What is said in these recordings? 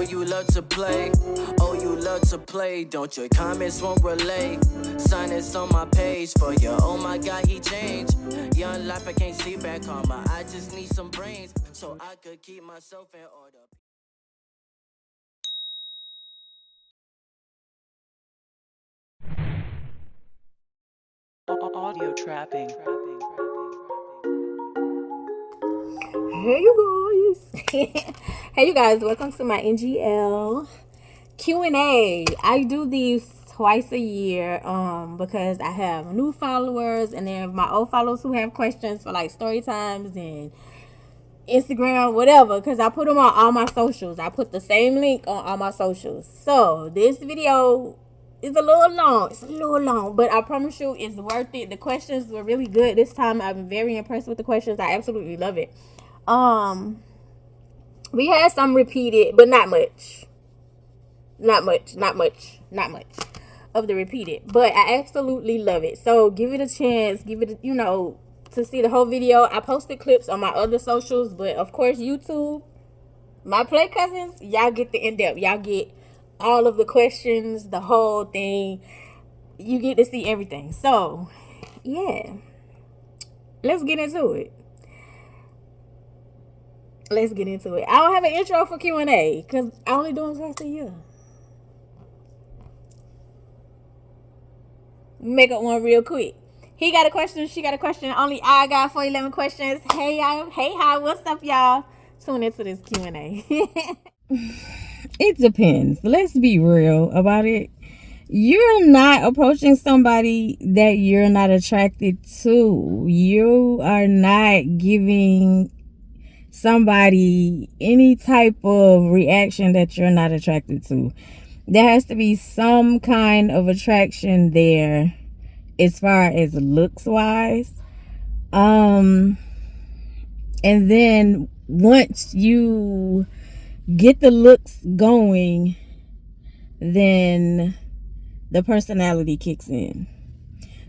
you love to play. Oh, you love to play. Don't your comments won't relay. Sign this on my page for you. Oh my God, he changed. Young life, I can't see back karma. I just need some brains so I could keep myself in order. Audio trapping. Hey you guys. Hey you guys, welcome to my NGL Q and A. I do these twice a year because I have new followers and then my old followers who have questions for like story times and Instagram, whatever, because I put them on all my socials. I put the same link on all my socials. So this video is a little long. It's a little long, but I promise you it's worth it. The questions were really good this time. I'm very impressed with the questions. I absolutely love it. We had some repeated, but not much of the repeated, but I absolutely love it. So give it a chance, give it, to see the whole video. I posted clips on my other socials, but of course YouTube, my play cousins, y'all get the in-depth. Y'all get all of the questions, the whole thing. You get to see everything. So yeah, let's get into it. I don't have an intro for Q and A because I only do them twice a year. Make up one real quick. He got a question, she got a question. Only I got 411 questions. Hey y'all, hi, what's up y'all? Tune into this Q and A. It depends. Let's be real about it. You're not approaching somebody that you're not attracted to. You are not giving somebody any type of reaction that you're not attracted to. There has to be some kind of attraction there as far as looks wise. And then once you get the looks going, then the personality kicks in.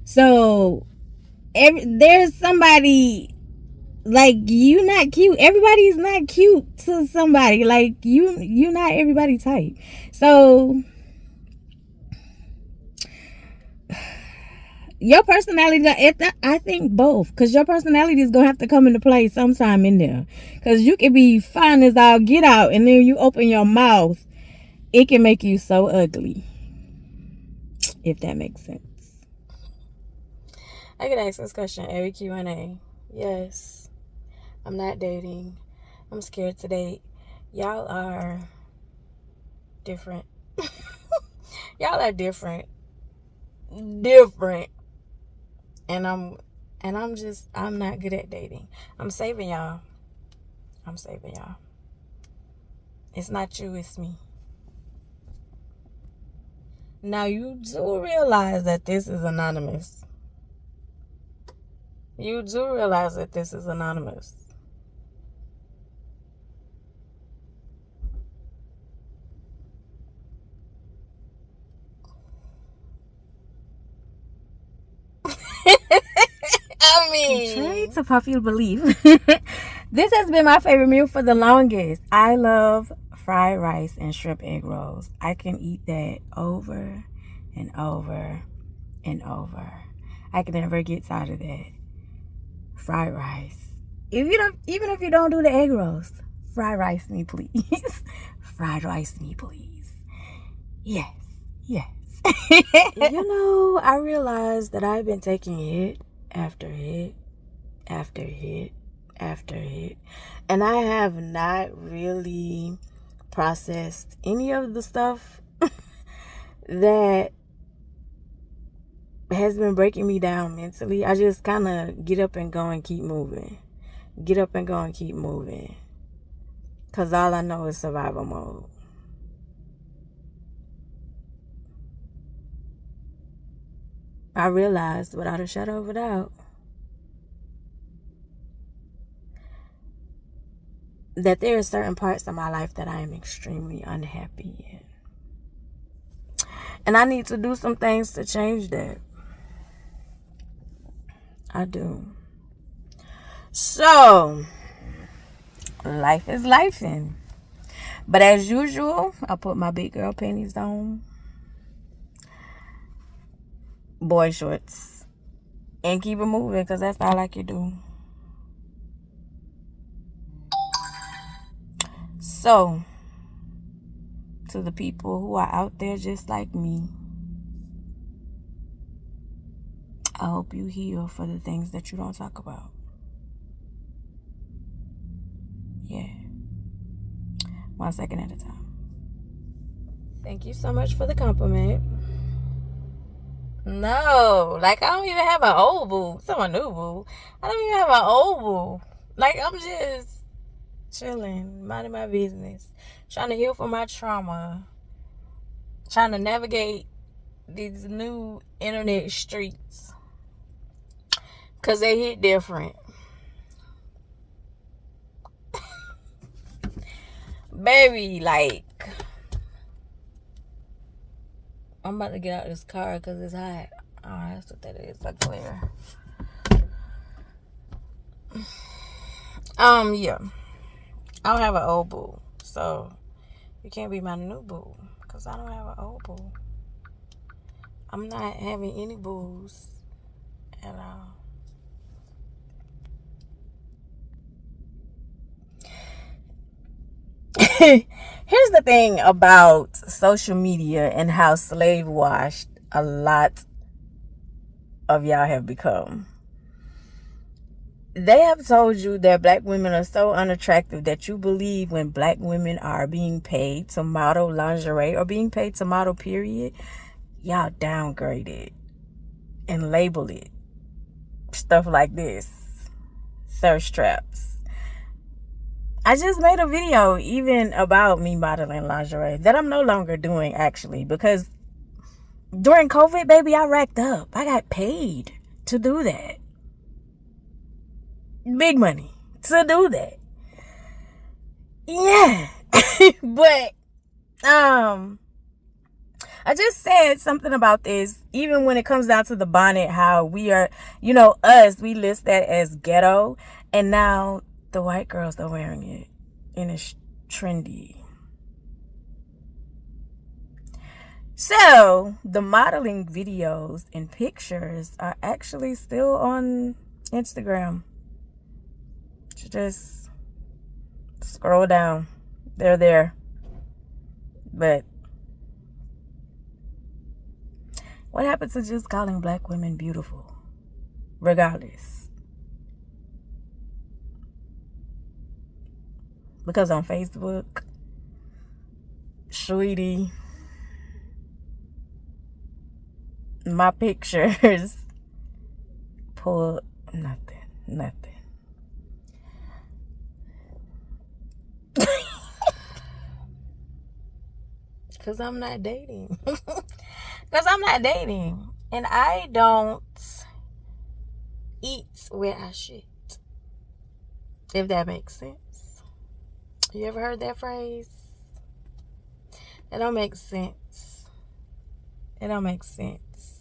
So there's somebody like you not cute. Everybody's not cute to somebody. Like you're not everybody type. So your personality, I think both, because your personality is gonna have to come into play sometime in there. Because you can be fine as all get out, and then you open your mouth, it can make you so ugly. If that makes sense. I get asked this question every Q and A. Yes, I'm not dating. I'm scared to date. Y'all are different. Y'all are different. And I'm not good at dating. I'm saving y'all. It's not you, it's me. Now you do realize that this is anonymous. I mean, try to popular belief. This has been my favorite meal for the longest. I love fried rice and shrimp egg rolls. I can eat that over and over and over. I can never get tired of that. Fried rice. Even if you don't do the egg rolls, fried rice me, please. Fried rice me, please. Yes. I realized that I've been taking hit after hit after hit after hit, and I have not really processed any of the stuff that has been breaking me down mentally. I just kind of get up and go and keep moving. Because all I know is survival mode. I realized without a shadow of a doubt that there are certain parts of my life that I am extremely unhappy in. And I need to do some things to change that. I do. So, life is lifing. But as usual, I put my big girl panties on, boy shorts, and keep it moving because that's all I can do. So, to the people who are out there just like me, I hope you heal for the things that you don't talk about. Yeah. 1 second at a time. Thank you so much for the compliment. No, like I don't even have an old boo. Someone new boo. I don't even have an old boo. Like I'm just chilling, minding my business, trying to heal from my trauma, trying to navigate these new internet streets, cause they hit different. Baby, like I'm about to get out of this car because it's hot. Oh, that's what that is. Like clear. Yeah. I don't have an old boo. So you can't be my new boo. Because I don't have an old boo. I'm not having any boos at all. Here's the thing about social media and how slave washed a lot of y'all have become. They have told you that black women are so unattractive that you believe when black women are being paid to model lingerie or being paid to model period, y'all downgrade it and label it stuff like this, thirst traps. I just made a video even about me modeling lingerie that I'm no longer doing actually, because during COVID, baby, I racked up. I got paid to do that. Big money to do that. Yeah. But I just said something about this, even when it comes down to the bonnet, how we are, us, we list that as ghetto, and now the white girls are wearing it and it's trendy. So the modeling videos and pictures are actually still on Instagram. Just scroll down. They're there. But what happened to just calling black women beautiful? Regardless. Because on Facebook, sweetie, my pictures pull nothing. Because I'm not dating. And I don't eat where I shit. If that makes sense. You ever heard that phrase? It don't make sense. It don't make sense.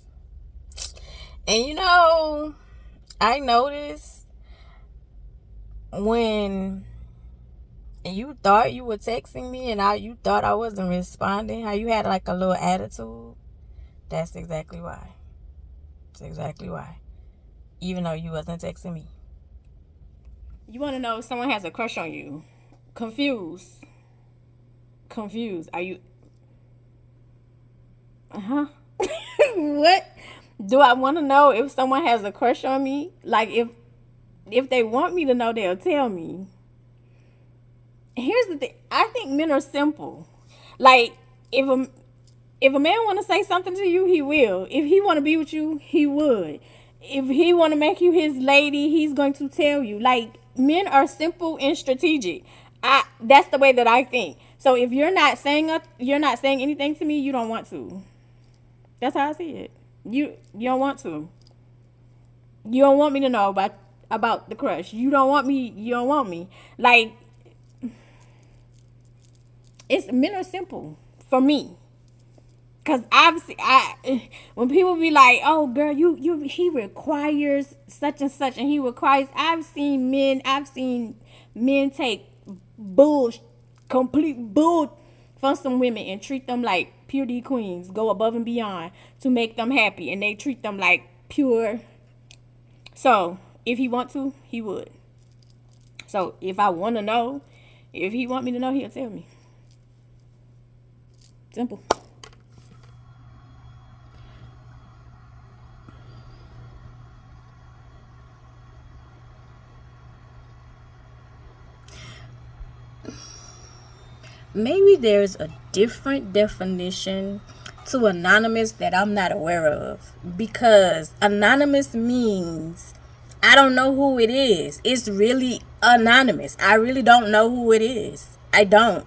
And I noticed when you thought you were texting me and you thought I wasn't responding, how you had like a little attitude. That's exactly why. That's exactly why. Even though you wasn't texting me. You want to know if someone has a crush on you? Confused. Are you? What? Do I want to know if someone has a crush on me? Like if they want me to know, they'll tell me. Here's the thing. I think men are simple. Like if a man want to say something to you, he will. If he want to be with you, he would. If he want to make you his lady, he's going to tell you. Like men are simple and strategic. That's the way that I think. So if you're not saying anything to me, you don't want to. That's how I see it. You don't want to. You don't want me to know about the crush. You don't want me. Like men are simple for me. Cause obviously, when people be like, "Oh, girl, he requires such and such, and he requires," I've seen men take complete bull for some women and treat them like pure D queens, go above and beyond to make them happy, and they treat them like pure. So if he want to, he would. So if I want to know, if he want me to know, he'll tell me. Simple. Maybe there's a different definition to anonymous that I'm not aware of, because anonymous means I don't know who it is. It's really anonymous. I really don't know who it is. I don't.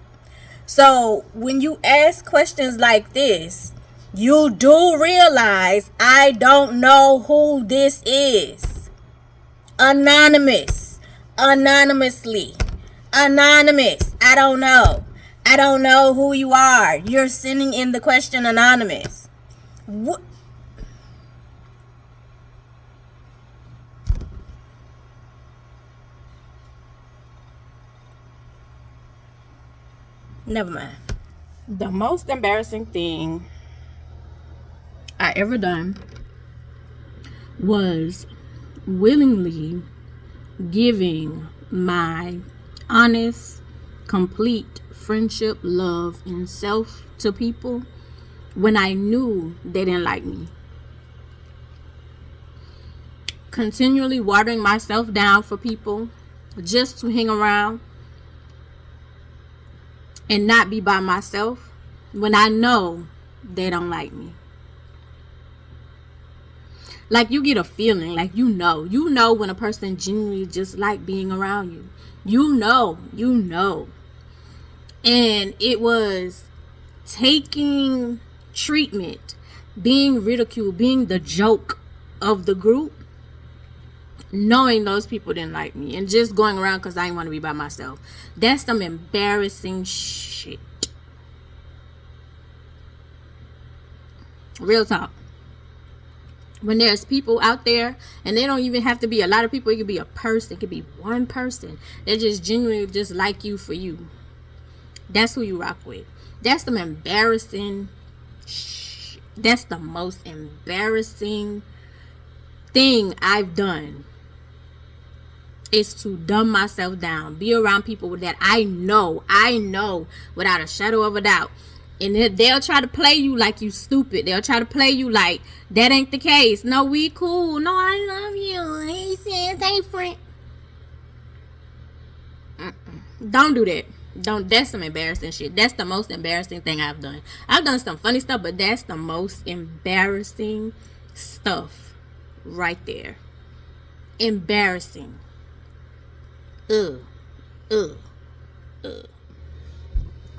So when you ask questions like this, you do realize I don't know who this is. Anonymous. Anonymously. Anonymous. I don't know. I don't know who you are. You're sending in the question anonymous. What? Never mind. The most embarrassing thing I ever done was willingly giving my honest, complete friendship, love, and self to people when I knew they didn't like me. Continually watering myself down for people just to hang around and not be by myself when I know they don't like me. Like, you get a feeling, like you know when a person genuinely just like being around you. You know. And it was taking treatment, being ridiculed, being the joke of the group, knowing those people didn't like me, and just going around because I didn't want to be by myself. That's some embarrassing shit. Real talk. When there's people out there, and they don't even have to be a lot of people, it could be a person, it could be one person that just genuinely just like you for you. That's who you rock with. That's some embarrassing shit. That's the most embarrassing thing I've done, is to dumb myself down, be around people that I know without a shadow of a doubt. And they'll try to play you like you stupid. They'll try to play you like that ain't the case. No, we cool. No, I love you. He says, hey, friend. Don't do that. Don't. That's some embarrassing shit. That's the most embarrassing thing I've done. I've done some funny stuff, but that's the most embarrassing stuff right there. Embarrassing.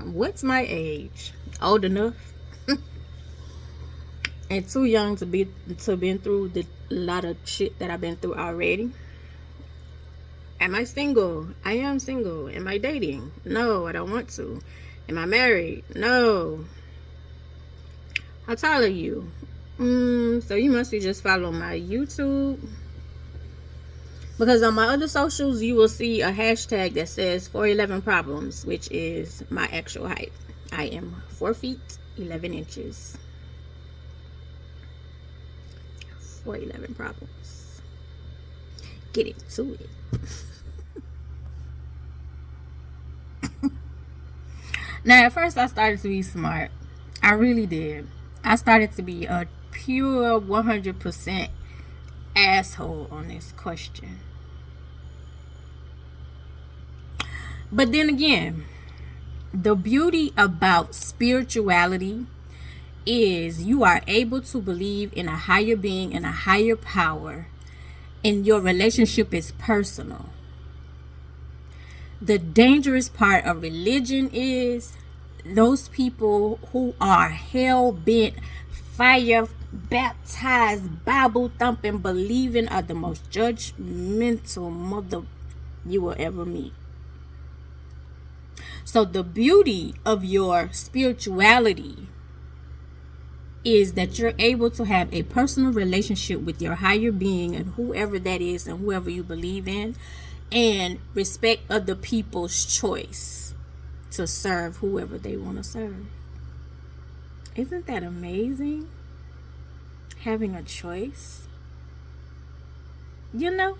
What's my age? Old enough and too young to been through the lot of shit that I've been through already. Am I single? I am single. Am I dating? No, I don't want to. Am I married? No. How tall are you? So you must be just following my YouTube, because on my other socials you will see a hashtag that says 4'11 problems, which is my actual height. I am 4 feet 11 inches. 4'11 problems. Get into it. Now, at first I started to be smart. I really did. I started to be a pure 100% asshole on this question. But then again, the beauty about spirituality is you are able to believe in a higher being and a higher power, and your relationship is personal. The dangerous part of religion is those people who are hell-bent, fire baptized, Bible thumping, believing are the most judgmental mother you will ever meet. So the beauty of your spirituality is that you're able to have a personal relationship with your higher being and whoever that is and whoever you believe in, and respect other people's choice. to serve whoever they want to serve. Isn't that amazing? Having a choice. You know?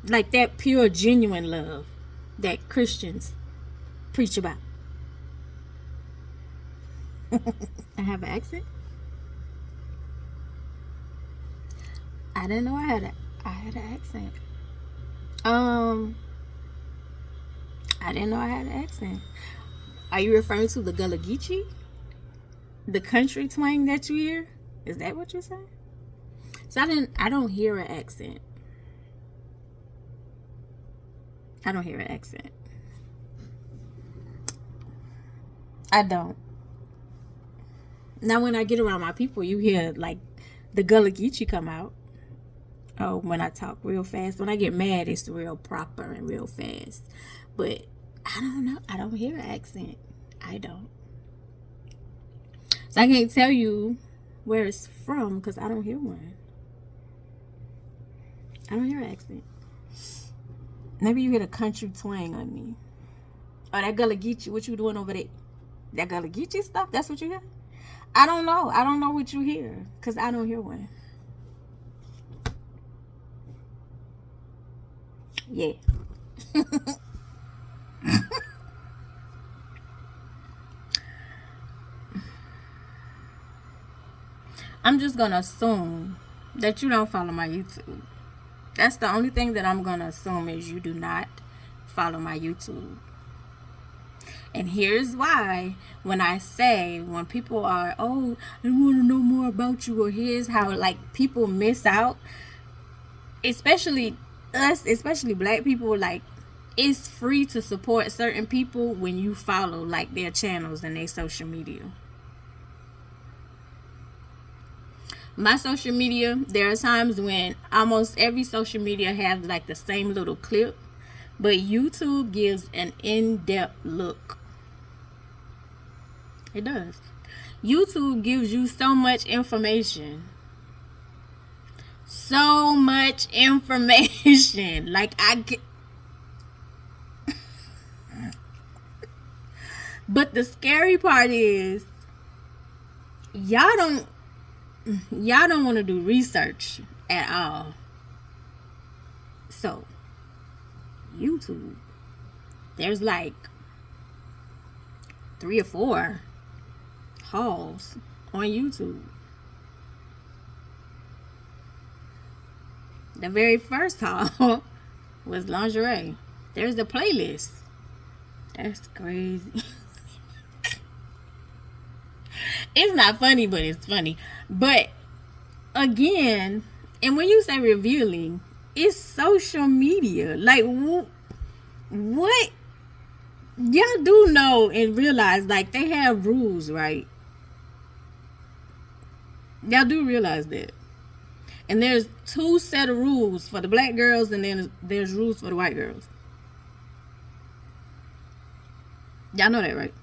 Like that pure, genuine love that Christians preach about. I have an accent? I didn't know I had an accent. I didn't know I had an accent. Are you referring to the Gullah Geechee? The country twang that you hear? Is that what you're saying? So I don't hear an accent. I don't hear an accent. I don't. Now when I get around my people, you hear like the Gullah Geechee come out. Oh, when I talk real fast. When I get mad, it's real proper and real fast. But I don't know. I don't hear an accent. I don't. So I can't tell you where it's from because I don't hear one. I don't hear an accent. Maybe you hear the country twang on me. Or that Gullah Geechee, what you doing over there? That Gullah Geechee stuff, that's what you hear? I don't know. I don't know what you hear because I don't hear one. Yeah. I'm just going to assume that you don't follow my YouTube. That's the only thing that I'm going to assume is you do not follow my YouTube. And here's why. When I say, when people are, oh, I want to know more about you, or here's how, like, people miss out, especially us, especially black people, like, it's free to support certain people when you follow, like, their channels and their social media. My social media, there are times when almost every social media have like the same little clip, but YouTube gives an in-depth look. It does. YouTube gives you so much information. So much information. Like I get. But the scary part is y'all don't want to do research at all. So, YouTube, there's like 3 or 4 hauls on YouTube. The very first haul was lingerie. There's the playlist. That's crazy. It's not funny, but it's funny. But again, and when you say revealing, it's social media. Like, what? Y'all do know and realize, like, they have rules, right? Y'all do realize that. And there's 2 set of rules for the black girls, and then there's rules for the white girls. Y'all know that, right?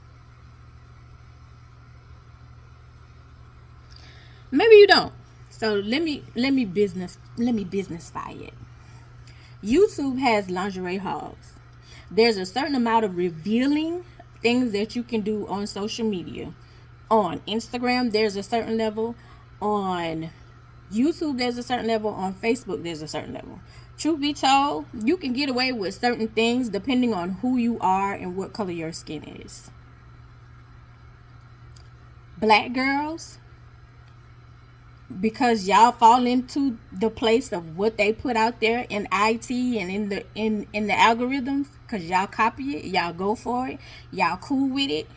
Maybe you don't. So let me businessify it. YouTube has lingerie hauls. There's a certain amount of revealing things that you can do on social media. On Instagram, there's a certain level. On YouTube, there's a certain level. On Facebook, there's a certain level. Truth be told, you can get away with certain things depending on who you are and what color your skin is. Black girls, because y'all fall into the place of what they put out there in IT and in the algorithms, because y'all copy it, y'all go for it, y'all cool with it.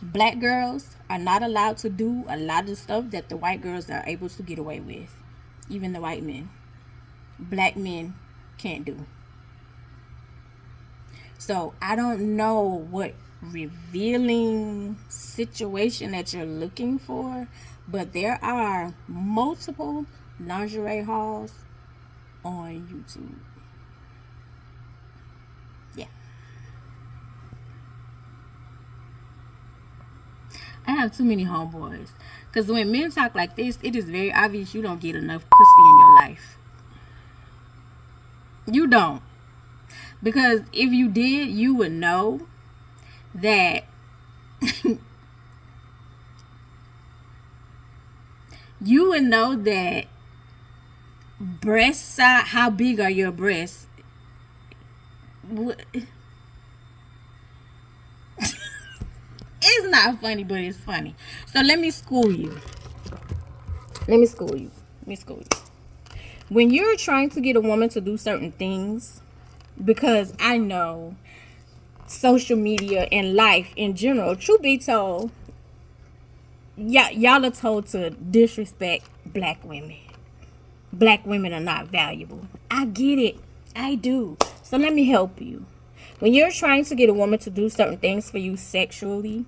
Black girls are not allowed to do a lot of the stuff that the white girls are able to get away with. Even the white men. Black men can't do. So I don't know what revealing situation that you're looking for, but there are multiple lingerie hauls on YouTube. Yeah. I have too many homeboys. Because when men talk like this, it is very obvious you don't get enough pussy in your life. You don't. Because if you did, you would know that you would know that breast size, how big are your breasts? It's not funny, but it's funny. So let me school you. Let me school you. When you're trying to get a woman to do certain things, because I know social media and life in general, truth be told, y'all are told to disrespect black women. Black women are not valuable. I get it. I do. So let me help you. When you're trying to get a woman to do certain things for you sexually,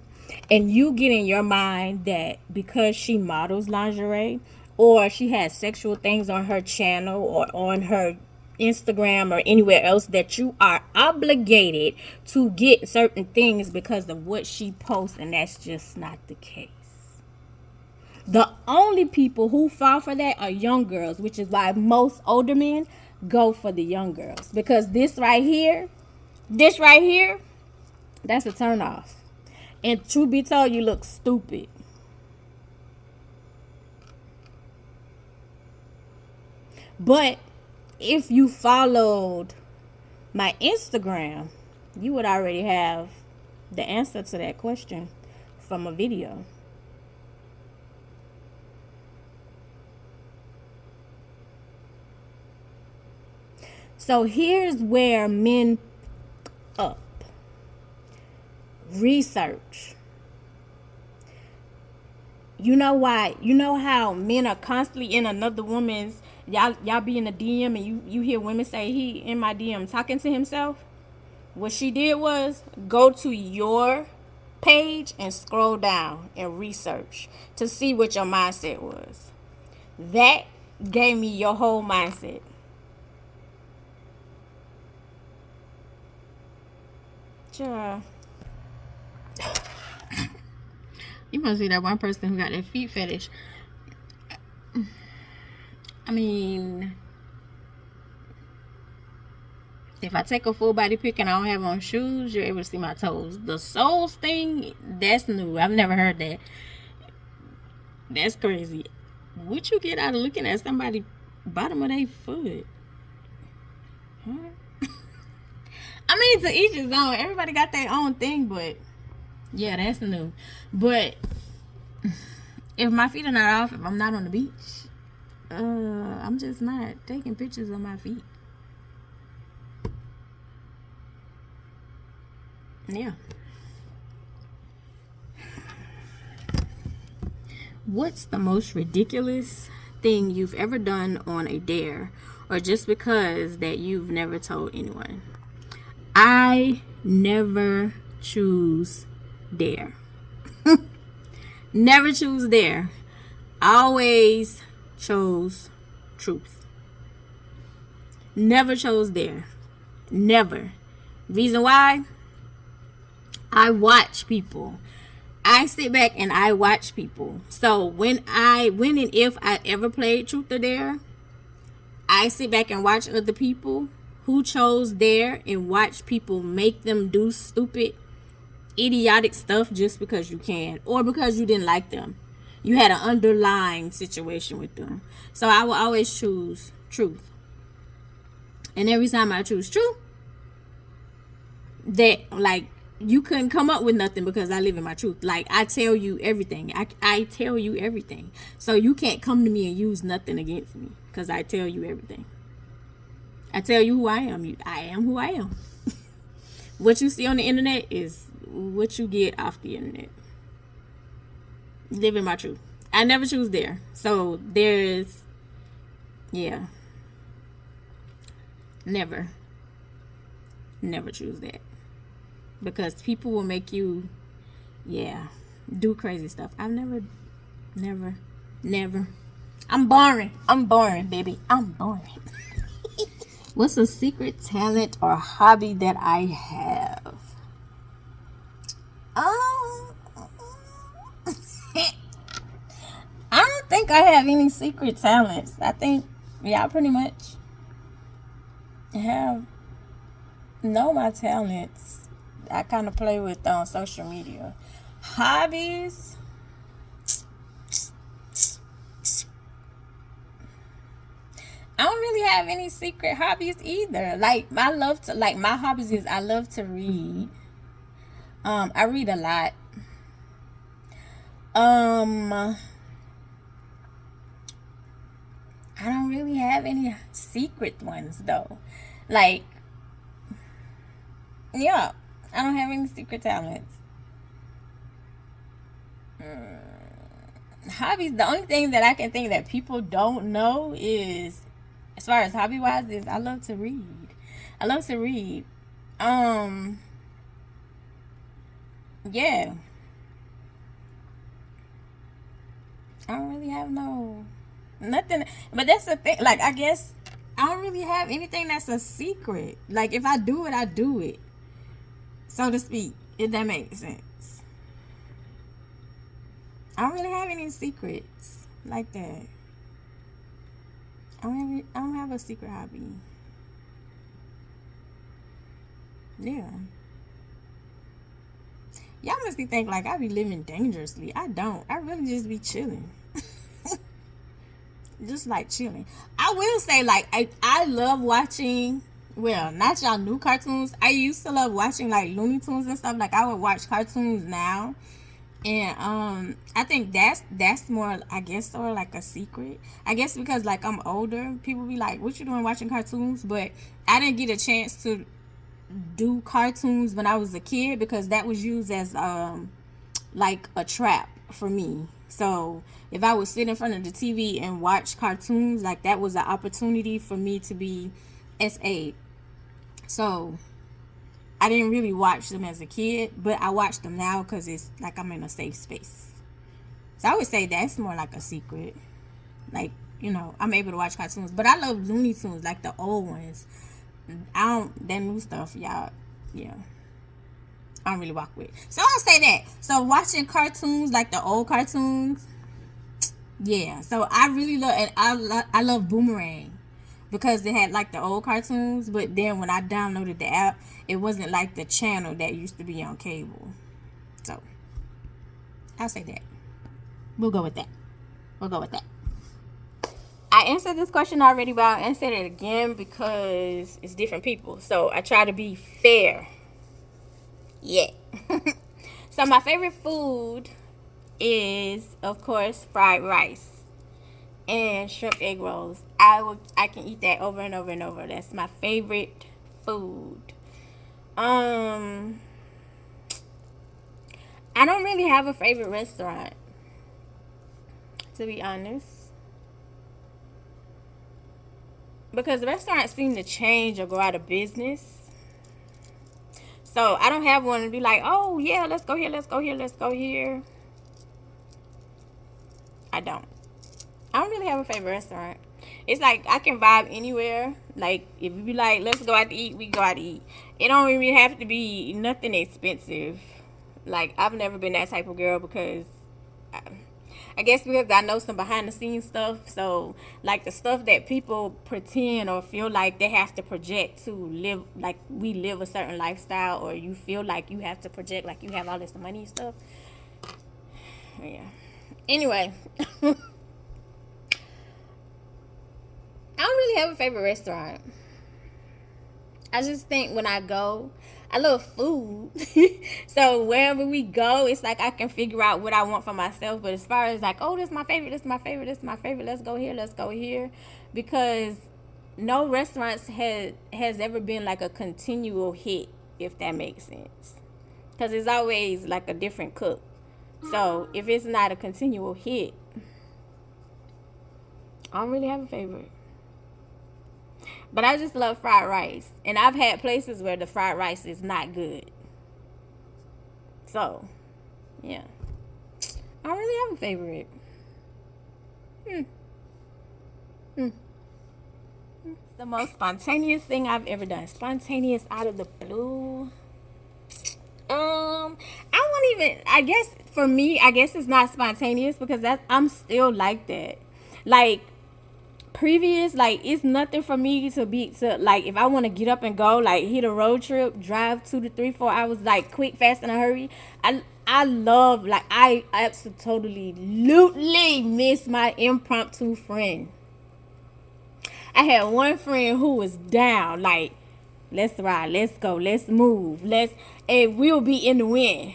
and you get in your mind that because she models lingerie or she has sexual things on her channel or on her Instagram or anywhere else, that you are obligated to get certain things because of what she posts, and that's just not the case. The only people who fall for that are young girls, which is why most older men go for the young girls. Because this right here, that's a turn off. And truth be told, you look stupid. But if you followed my Instagram, you would already have the answer to that question from a video. So here's where men up. Research. You know why? You know how men are constantly in another woman's, y'all be in a DM and you hear women say, he in my DM talking to himself? What she did was go to your page and scroll down and research to see what your mindset was. That gave me your whole mindset. Sure. You must be that one person who got that feet fetish. I mean, if I take a full body pic and I don't have on shoes, you're able to see my toes. The soles thing, that's new. I've never heard that. That's crazy. What you get out of looking at somebody bottom of their foot? Huh? I mean, to each his own. Everybody got their own thing, but yeah, that's new. But if my feet are not off, if I'm not on the beach, I'm just not taking pictures of my feet. Yeah. What's the most ridiculous thing you've ever done on a dare, or just because that you've never told anyone? I never choose dare. Never choose dare. I always chose truth. Never chose dare. Never. Reason why? I watch people. I sit back and I watch people. So when and if I ever played truth or dare, I sit back and watch other people who chose dare and watch people make them do stupid, idiotic stuff just because you can, or because you didn't like them. You had an underlying situation with them. So I will always choose truth. And every time I choose truth, that, like, you couldn't come up with nothing because I live in my truth. Like, I tell you everything. I tell you everything. So you can't come to me and use nothing against me because I tell you everything. I tell you who I am. I am who I am. What you see on the internet is what you get off the internet. Living my truth. I never choose dare. So there's, yeah. Never choose that. Because people will make you, do crazy stuff. I've never. I'm boring, baby. I'm boring. What's a secret talent or hobby that I have? I don't think I have any secret talents. I think, I pretty much know my talents. I kind of play with social media. Hobbies. I don't really have any secret hobbies either. Like I love to like my hobbies is I love to read. I read a lot. I don't really have any secret ones though. Like, yeah, I don't have any secret talents. Hobbies, the only thing that I can think that people don't know is, as far as hobby wise, is I love to read. I love to read. Yeah. I don't really have nothing. But that's the thing. Like, I guess I don't really have anything that's a secret. Like, if I do it, I do it, so to speak. If that makes sense. I don't really have any secrets like that. I don't have a secret hobby. Yeah. Y'all must be think like I be living dangerously. I don't. I really just be chilling. Just like chilling. I will say like I love watching, well, not y'all new cartoons. I used to love watching like Looney Tunes and stuff. Like I would watch cartoons now. And I think that's more, I guess, sort of like a secret. I guess because like I'm older, people be like, "What you doing watching cartoons?" But I didn't get a chance to do cartoons when I was a kid because that was used as like a trap for me. So if I would sit in front of the TV and watch cartoons, like that was an opportunity for me to be SA. So I didn't really watch them as a kid, but I watch them now because it's like I'm in a safe space. So I would say that's more like a secret. Like, you know, I'm able to watch cartoons, but I love Looney Tunes, like the old ones. That new stuff, y'all, yeah, I don't really walk with. So I'll say that. So watching cartoons, like the old cartoons, yeah. So I really love, and I love Boomerang because it had like the old cartoons, but then when I downloaded the app, it wasn't like the channel that used to be on cable. So I'll say that. We'll go with that. I answered this question already, but I'll answer it again because it's different people. So I try to be fair. Yeah. So my favorite food is, of course, fried rice and shrimp egg rolls. I can eat that over and over and over. That's my favorite food. I don't really have a favorite restaurant, to be honest, because restaurants seem to change or go out of business. So I don't have one to be like, oh yeah, let's go here, let's go here, let's go here. I don't really have a favorite restaurant. It's like I can vibe anywhere. Like if you be like, let's go out to eat, we go out to eat. It don't really have to be nothing expensive. Like I've never been that type of girl because I guess because I know some behind the scenes stuff. So like the stuff that people pretend or feel like they have to project to live, like we live a certain lifestyle, or you feel like you have to project like you have all this money and stuff. Yeah. Anyway. I don't really have a favorite restaurant. I just think when I go, I love food. So wherever we go, it's like I can figure out what I want for myself. But as far as like, oh, this is my favorite, this is my favorite, this is my favorite, let's go here, let's go here. Because no restaurants has ever been like a continual hit, if that makes sense. Because it's always like a different cook. So if it's not a continual hit, I don't really have a favorite. But I just love fried rice. And I've had places where the fried rice is not good. So, yeah. I don't really have a favorite. The most spontaneous thing I've ever done. Spontaneous out of the blue. I won't even, I guess for me, I guess it's not spontaneous because I'm still like that. Like, previous, like, it's nothing for me to be to like, if I want to get up and go, like, hit a road trip, drive 2 to 3 4 hours, like, quick, fast, in a hurry. I love, like, I absolutely miss my impromptu friend. I had one friend who was down, like, let's ride, let's go, let's move, and we'll be in the wind.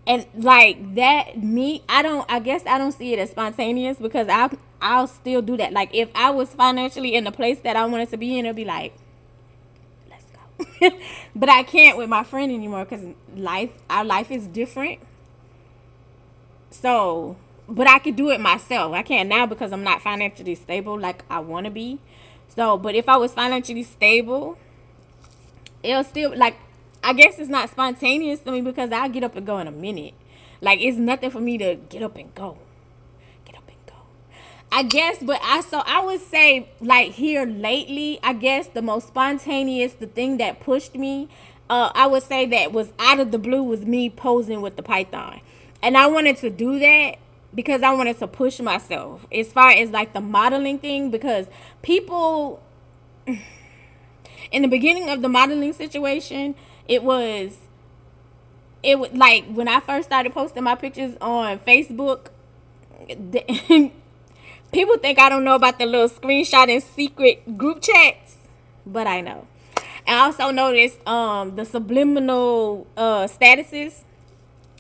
And like that, I guess I don't see it as spontaneous, because I'll still do that. Like, if I was financially in the place that I wanted to be in, it'll be like, let's go. But I can't with my friend anymore, because our life is different. So, but I could do it myself. I can't now because I'm not financially stable like I want to be. So, but if I was financially stable, it'll still, like, I guess it's not spontaneous to me, because I'll get up and go in a minute. Like, it's nothing for me to get up and go. I guess, but I would say, like, here lately, I guess the most spontaneous, the thing that pushed me, I would say that was out of the blue, was me posing with the python. And I wanted to do that because I wanted to push myself as far as, like, the modeling thing, because people, in the beginning of the modeling situation, it was like, when I first started posting my pictures on Facebook, people think I don't know about the little screenshot and secret group chats, but I know. And I also noticed the subliminal statuses.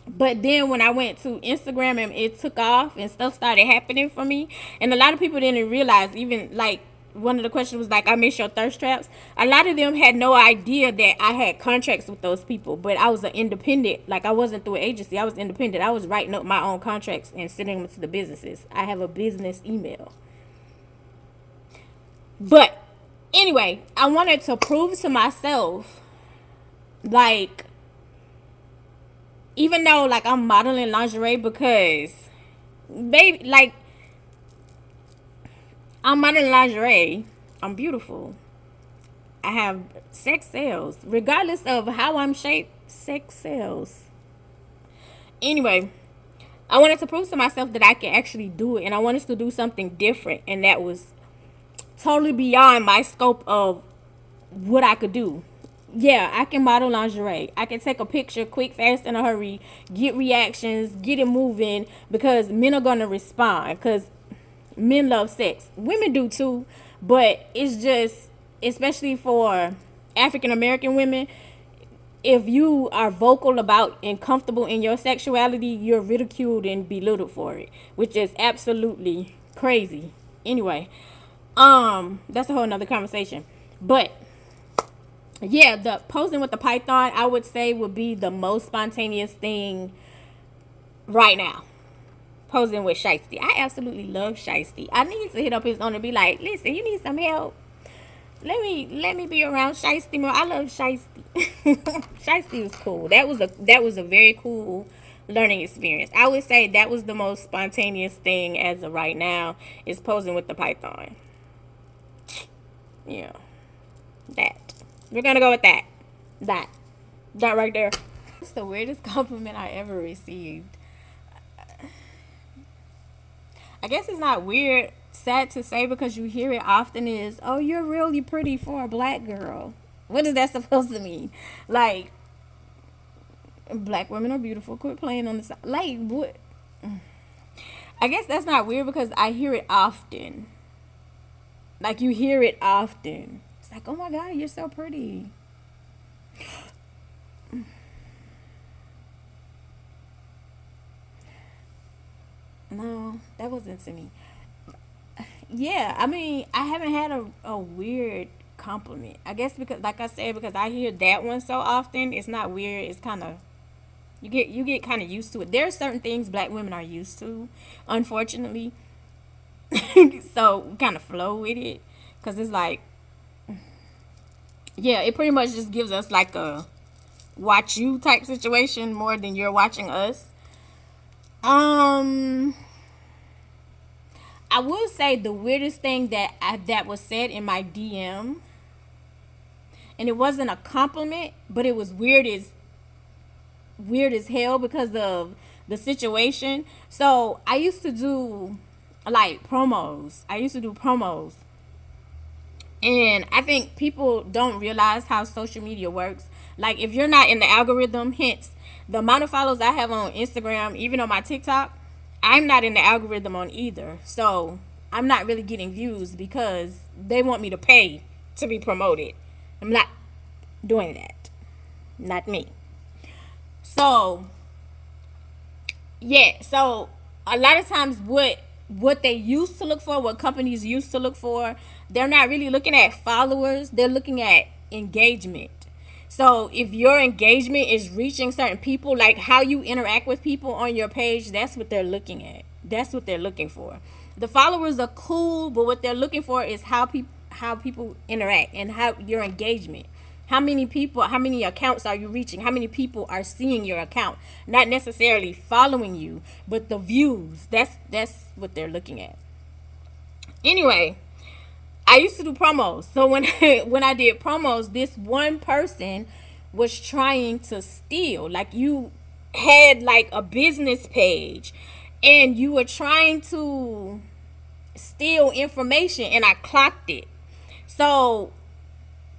But then when I went to Instagram and it took off and stuff started happening for me, and a lot of people didn't realize, even, like, one of the questions was like, I miss your thirst traps. A lot of them had no idea that I had contracts with those people, but I was an independent. Like, I wasn't through an agency. I was independent. I was writing up my own contracts and sending them to the businesses. I have a business email. But anyway, I wanted to prove to myself, like, even though, like, I'm modeling lingerie, because, baby, like, I'm modeling lingerie, I'm beautiful, I have sex sales, regardless of how I'm shaped, sex sales. Anyway, I wanted to prove to myself that I can actually do it, and I wanted to do something different, and that was totally beyond my scope of what I could do. Yeah, I can model lingerie. I can take a picture quick, fast, in a hurry, get reactions, get it moving, because men are going to respond, because men love sex. Women do too, but it's just, especially for African American women, if you are vocal about and comfortable in your sexuality, you're ridiculed and belittled for it, which is absolutely crazy. Anyway, that's a whole nother conversation. But yeah, the posing with the python, I would say, would be the most spontaneous thing right now. Posing with Shiesty. I absolutely love Shiesty. I need to hit up his owner and be like, listen, you need some help. Let me be around Shiesty more. I love Shiesty. Shiesty was cool. That was a very cool learning experience. I would say that was the most spontaneous thing as of right now, is posing with the python. Yeah. That. We're gonna go with that. That right there. It's the weirdest compliment I ever received. I guess it's not weird, sad to say, because you hear it often, is, oh, you're really pretty for a black girl. What is that supposed to mean? Like, black women are beautiful. Quit playing on the side. Like, what? I guess that's not weird, because I hear it often. Like, you hear it often. It's like, oh my God, you're so pretty. No, that wasn't to me. Yeah, I mean, I haven't had a weird compliment. I guess because, like I said, because I hear that one so often, it's not weird. It's kind of, you get kind of used to it. There are certain things black women are used to, unfortunately. So kind of flow with it, because it's like, yeah, it pretty much just gives us like a watch you type situation more than you're watching us. I will say the weirdest thing that was said in my DM, and it wasn't a compliment, but it was weird as hell because of the situation. So I used to do like promos. I used to do promos. And I think people don't realize how social media works. Like, if you're not in the algorithm, hence the amount of followers I have on Instagram, even on my TikTok, I'm not in the algorithm on either. So I'm not really getting views because they want me to pay to be promoted. I'm not doing that. Not me. So yeah, so a lot of times what they used to look for, what companies used to look for, they're not really looking at followers, they're looking at engagement. So if your engagement is reaching certain people, like how you interact with people on your page, that's what they're looking at. That's what they're looking for. The followers are cool, but what they're looking for is how people interact and how your engagement. How many people, how many accounts are you reaching? How many people are seeing your account? Not necessarily following you, but the views. That's what they're looking at. Anyway, I used to do promos. So when when I did promos, this one person was trying to steal. Like, you had like a business page and you were trying to steal information, and I clocked it. So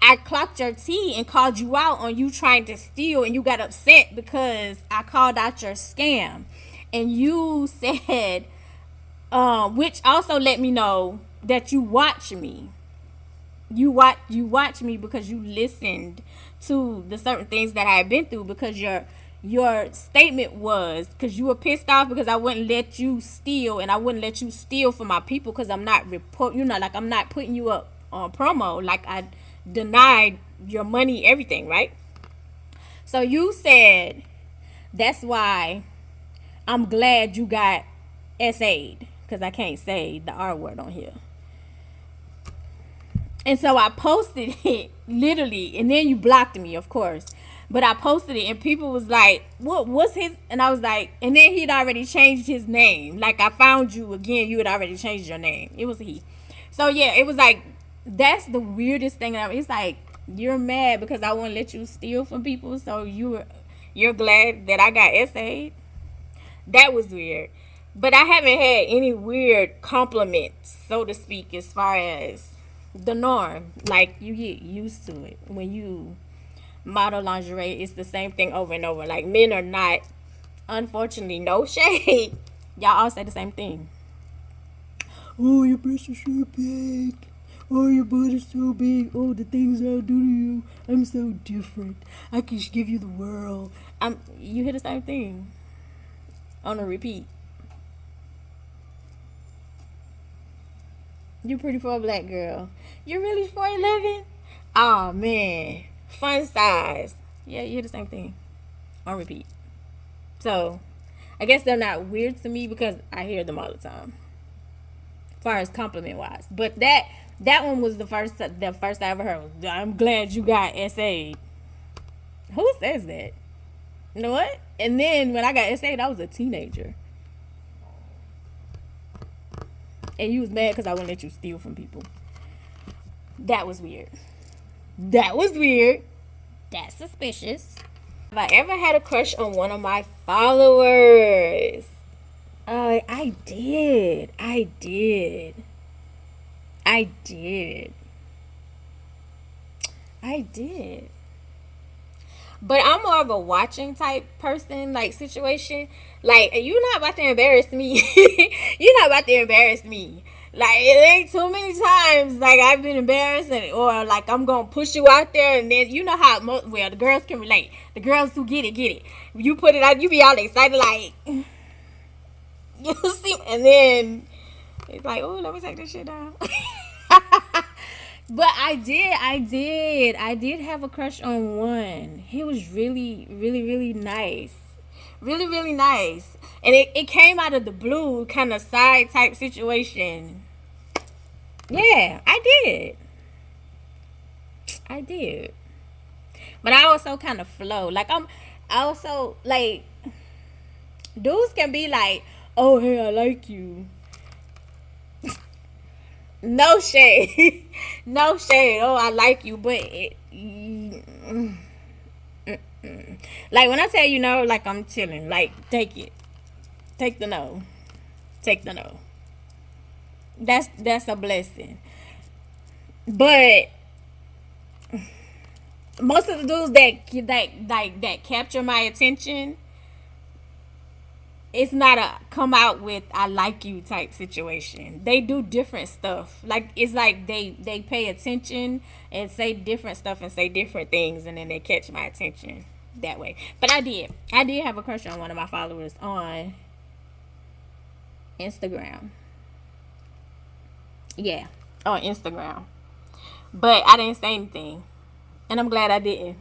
I clocked your tea and called you out on you trying to steal, and you got upset because I called out your scam. And you said, which also let me know that you watch me. You watch me because you listened to the certain things that I had been through, because your statement was because you were pissed off because I wouldn't let you steal, and I wouldn't let you steal from my people because I'm not like I'm not putting you up on promo, like I denied your money, everything, right? So you said that's why I'm glad you got SA'd, because I can't say the R word on here. And so I posted it literally, and then you blocked me, of course. But I posted it, and people was like, what's his? And I was like, and then he'd already changed his name. Like, I found you again, you had already changed your name. It was he. So yeah, it was like, that's the weirdest thing. It's like, you're mad because I won't let you steal from people, so you're glad that I got SA'd. That was weird. But I haven't had any weird compliments, so to speak, as far as the norm. Like, you get used to it when you model lingerie. It's the same thing over and over. Like, men are not, unfortunately, no shade, y'all all say the same thing. Oh, your breasts are so big. Oh, your butt is so big. Oh, the things I'll do to you. I'm so different. I can give you the world. You hear the same thing on a repeat. You pretty for a black girl. You really 4'11"? Oh man, fun size. Yeah, you hear the same thing on repeat. So I guess they're not weird to me because I hear them all the time, as far as compliment wise. But that one was the first I ever heard. I'm glad you got SA'd. Who says that? You know what? And then when I got SA'd, I was a teenager. And you was mad because I wouldn't let you steal from people. That was weird. That was weird. That's suspicious. Have I ever had a crush on one of my followers? I did. I did. I did. I did. But I'm more of a watching type person, like situation. Like, you're not about to embarrass me. You're not about to embarrass me. Like, it ain't too many times, like, I've been embarrassed, or, like, I'm going to push you out there, and then, you know how, well, the girls can relate. The girls who get it. You put it out, you be all excited, like, you see, and then, it's like, oh, let me take this shit down. But I did have a crush on one. He was really, really, really nice. Really, really nice. And it came out of the blue, kind of side type situation. Yeah, I did. I did. But I also kind of flow. Like, I also, like, dudes can be like, oh, hey, I like you. No shade. No shade. Oh, I like you. But like, when I tell you no, like, I'm chilling. Like, take it. Take the no. Take the no. That's a blessing. But most of the dudes that capture my attention, it's not a come out with I like you type situation. They do different stuff. Like it's like they pay attention and say different stuff and say different things, and then they catch my attention that way. But I did have a crush on one of my followers on Instagram. Yeah, on Instagram. But I didn't say anything, and I'm glad I didn't.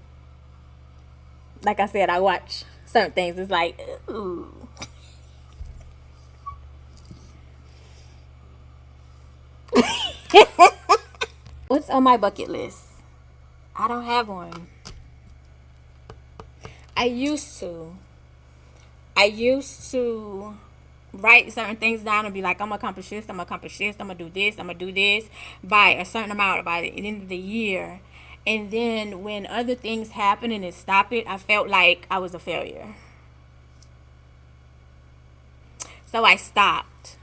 Like I said, I watch certain things. It's like, ooh. What's on my bucket list? I don't have one. I used to. I used to write certain things down and be like, I'm gonna accomplish this, I'm gonna accomplish this, I'm gonna do this, I'm gonna do this by a certain amount by the end of the year. And then when other things happen and it stopped it, I felt like I was a failure. So I stopped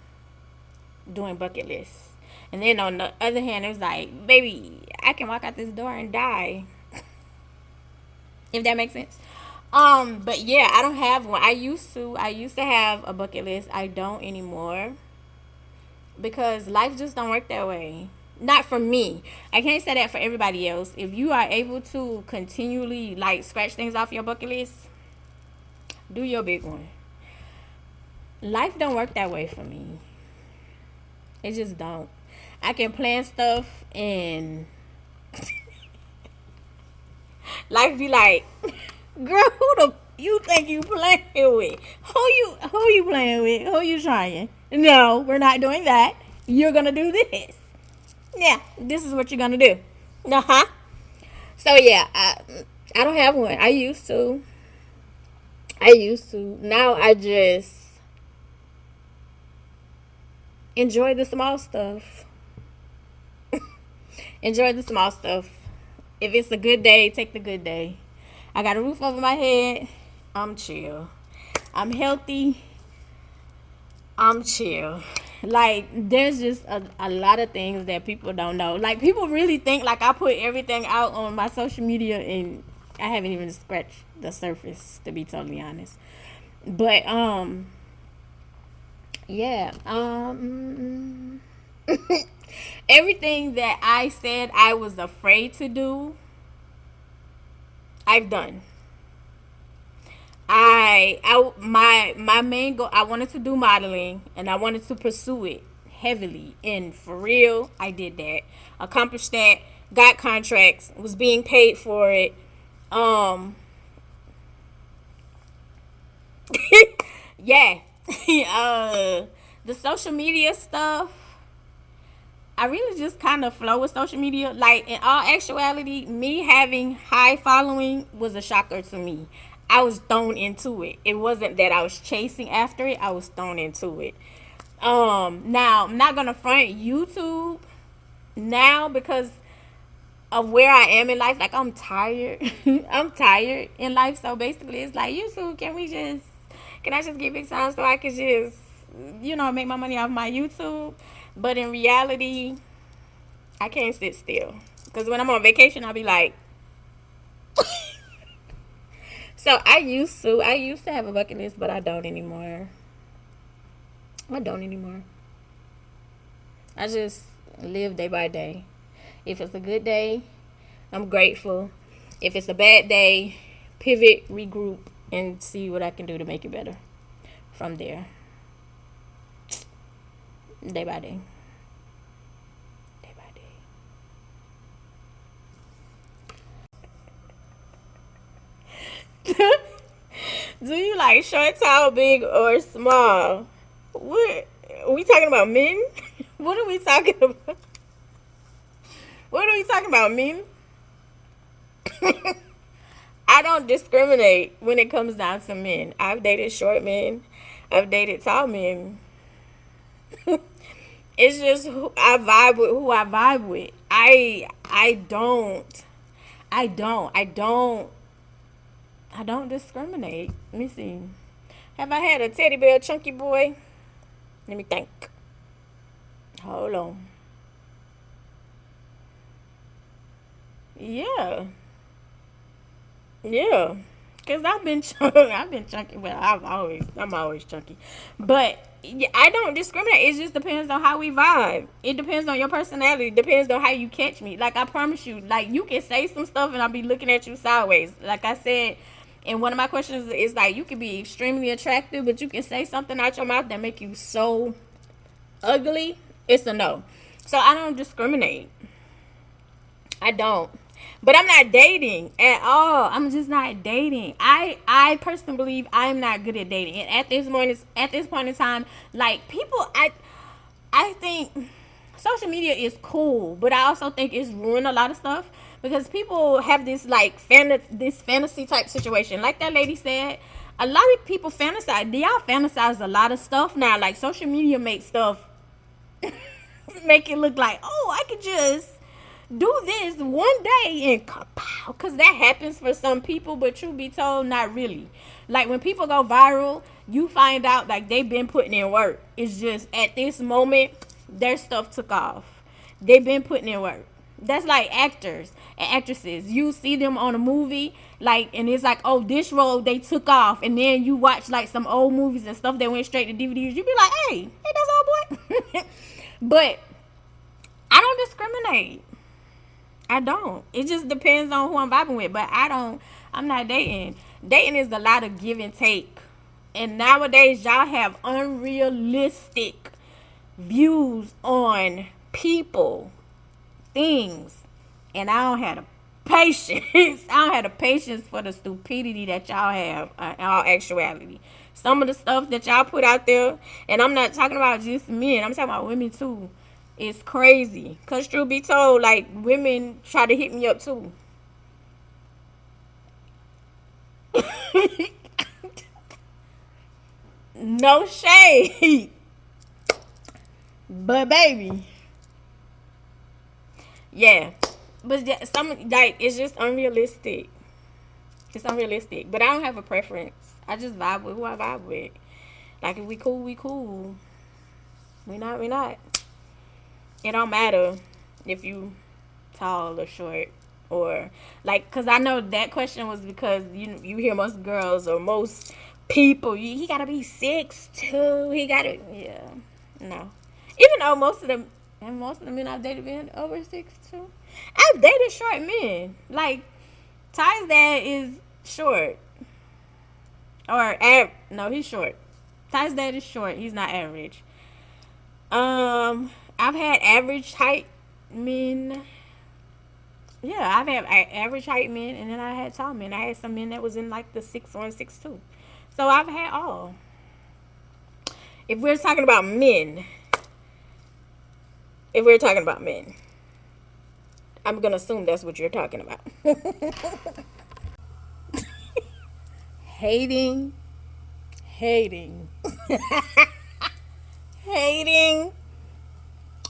doing bucket lists. And then on the other hand, it was like, baby, I can walk out this door and die. If that makes sense. But yeah, I don't have one. I used to have a bucket list. I don't anymore. Because life just don't work that way. Not for me. I can't say that for everybody else. If you are able to continually like scratch things off your bucket list, do your big one. Life don't work that way for me. It just don't. I can plan stuff and life be like, girl, who the you think you playing with? Who you playing with? Who you trying? No, we're not doing that. You're gonna do this. Yeah, this is what you're gonna do. Uh-huh. So yeah, I don't have one. I used to. Now I just enjoy the small stuff. Enjoy the small stuff. If it's a good day, take the good day. I got a roof over my head. I'm chill. I'm healthy. I'm chill. Like, there's just a lot of things that people don't know. Like, people really think, like, I put everything out on my social media, and I haven't even scratched the surface, to be totally honest. But, yeah. Everything that I said I was afraid to do, I've done. My main goal, I wanted to do modeling and I wanted to pursue it heavily, and for real I did that, accomplished that, got contracts, was being paid for it. um yeah. The social media stuff, I really just kind of flow with social media. Like, in all actuality, me having high following was a shocker to me. I was thrown into it. It wasn't that I was chasing after it. I was thrown into it. Now I'm not gonna front YouTube now because of where I am in life. Like, I'm tired. I'm tired in life. So basically, it's like, YouTube, can I just get big time so I can just, make my money off my YouTube? But in reality, I can't sit still. Because when I'm on vacation, I'll be like, so I used to have a bucket list, but I don't anymore. I don't anymore. I just live day by day. If it's a good day, I'm grateful. If it's a bad day, pivot, regroup, and see what I can do to make it better from there. Day by day. Day by day. Do you like short, tall, big, or small? What are we talking about, men? What are we talking about? What are we talking about, men? I don't discriminate when it comes down to men. I've dated short men. I've dated tall men. It's just who I vibe with. I don't discriminate. Let me see. Have I had a teddy bear chunky boy? Let me think. Hold on. Yeah. Yeah. Cause I've been I've been chunky. Well, I'm always chunky, but yeah, I don't discriminate. It just depends on how we vibe. It depends on your personality. It depends on how you catch me. Like I promise you, like you can say some stuff and I'll be looking at you sideways. Like I said, and one of my questions is like you can be extremely attractive, but you can say something out your mouth that make you so ugly. It's a no. So I don't discriminate. I don't. But I'm not dating at all. I'm just not dating. I personally believe I'm not good at dating. And at this point in time, like people I think social media is cool, but I also think it's ruined a lot of stuff because people have this like this fantasy type situation. Like that lady said, a lot of people fantasize. Y'all fantasize a lot of stuff now. Like social media makes stuff make it look like, oh, I could just do this one day and pow, because that happens for some people, but truth be told, not really. Like when people go viral, you find out like they've been putting in work. It's just at this moment their stuff took off. They've been putting in work. That's like actors and actresses. You see them on a movie, like, and it's like, oh, this role they took off, and then you watch like some old movies and stuff that went straight to DVDs. You be like, hey, that's old boy. But I don't discriminate. I don't. It just depends on who I'm vibing with. But I'm not dating. Dating is a lot of give and take. And nowadays, y'all have unrealistic views on people, things. And I don't have the patience. I don't have the patience for the stupidity that y'all have in all actuality. Some of the stuff that y'all put out there, and I'm not talking about just men, I'm talking about women too. It's crazy. Cause truth be told, like women try to hit me up too. No shade. But baby. Yeah. But some like it's just unrealistic. It's unrealistic. But I don't have a preference. I just vibe with who I vibe with. Like if we cool, we cool. We not, we not. It don't matter if you tall or short or like, cause I know that question was because you hear most girls or most people he gotta be 6'2". He gotta no. Even though most of the men I've dated been over 6'2". I've dated short men. Like Ty's dad is short no, he's short. Ty's dad is short. He's not average. I've had average height men. Yeah, I've had average height men, and then I had tall men. I had some men that was in like the 6'1", 6'2". So I've had all. If we're talking about men, I'm gonna assume that's what you're talking about. Hating, hating, hating.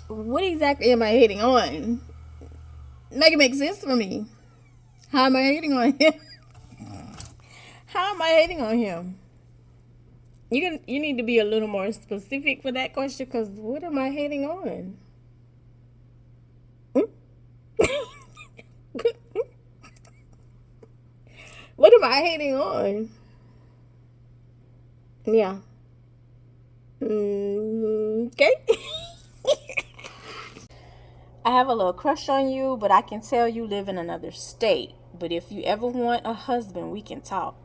What exactly am I hating on? Make it make sense for me. How am I hating on him? How am I hating on him? You need to be a little more specific for that question, because what am I hating on? What am I hating on? Yeah. Okay. I have a little crush on you, but I can tell you live in another state. But if you ever want a husband, we can talk.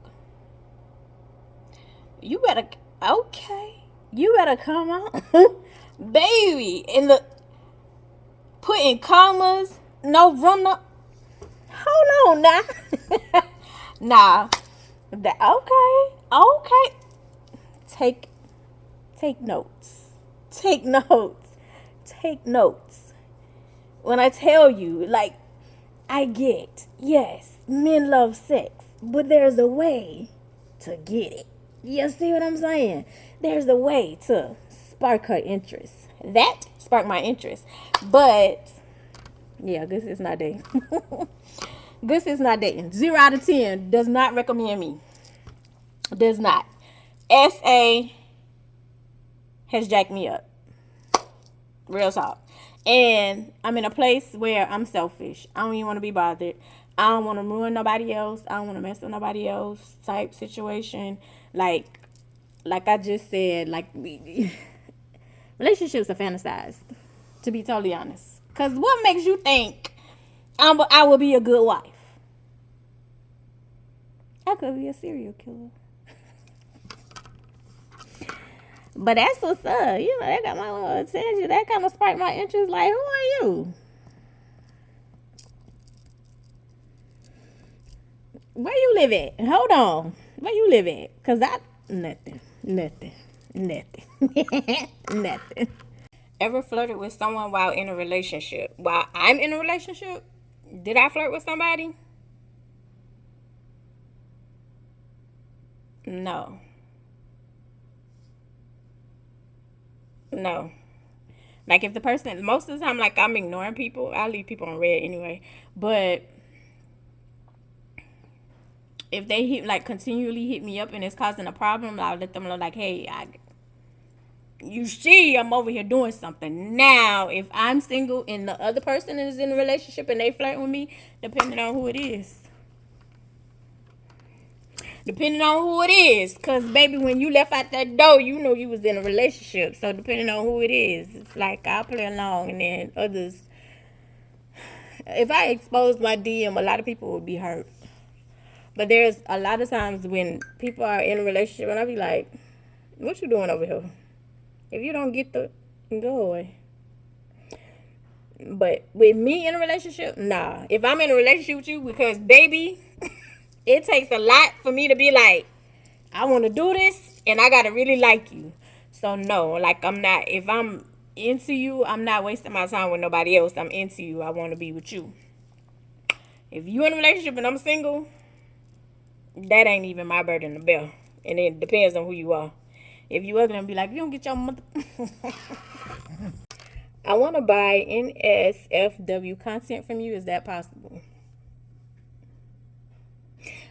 You better, okay. You better come on. Baby, in the putting commas, no room, no. Hold on now. Nah. Okay. Take notes. Take notes. Take notes. When I tell you, like, I get, yes, men love sex, but there's a way to get it. You see what I'm saying? There's a way to spark her interest. That sparked my interest. But, yeah, this is not dating. This is not dating. 0 out of 10 does not recommend me. Does not. SA has jacked me up. Real talk. And I'm in a place where I'm selfish. I don't even want to be bothered. I don't want to ruin nobody else. I don't want to mess with nobody else type situation. Like I just said, like relationships are fantasized, to be totally honest. Cause what makes you think I will be a good wife? I could be a serial killer. But that's what's up. You know, that got my little attention. That kind of sparked my interest. Like, who are you? Where you live at? Hold on. Where you live at? Cause nothing. Nothing. Ever flirted with someone while in a relationship? While I'm in a relationship? Did I flirt with somebody? No. No. Like if the person, most of the time, like I'm ignoring people. I leave people on red anyway. But if they continually hit me up and it's causing a problem, I'll let them know like, hey, you see, I'm over here doing something. Now, if I'm single and the other person is in a relationship and they flirt with me, depending on who it is. Depending on who it is. Because, baby, when you left out that door, you know you was in a relationship. So, depending on who it is, it's like I'll play along and then others. If I expose my DM, a lot of people would be hurt. But there's a lot of times when people are in a relationship and I'll be like, what you doing over here? If you don't get go away. But with me in a relationship, nah. If I'm in a relationship with you, because baby, it takes a lot for me to be like, I want to do this and I got to really like you. So no, like I'm not, if I'm into you, I'm not wasting my time with nobody else. I'm into you. I want to be with you. If you in a relationship and I'm single, that ain't even my burden to bear. And it depends on who you are. If you ugly and be like, you don't get your mother. I want to buy NSFW content from you. Is that possible?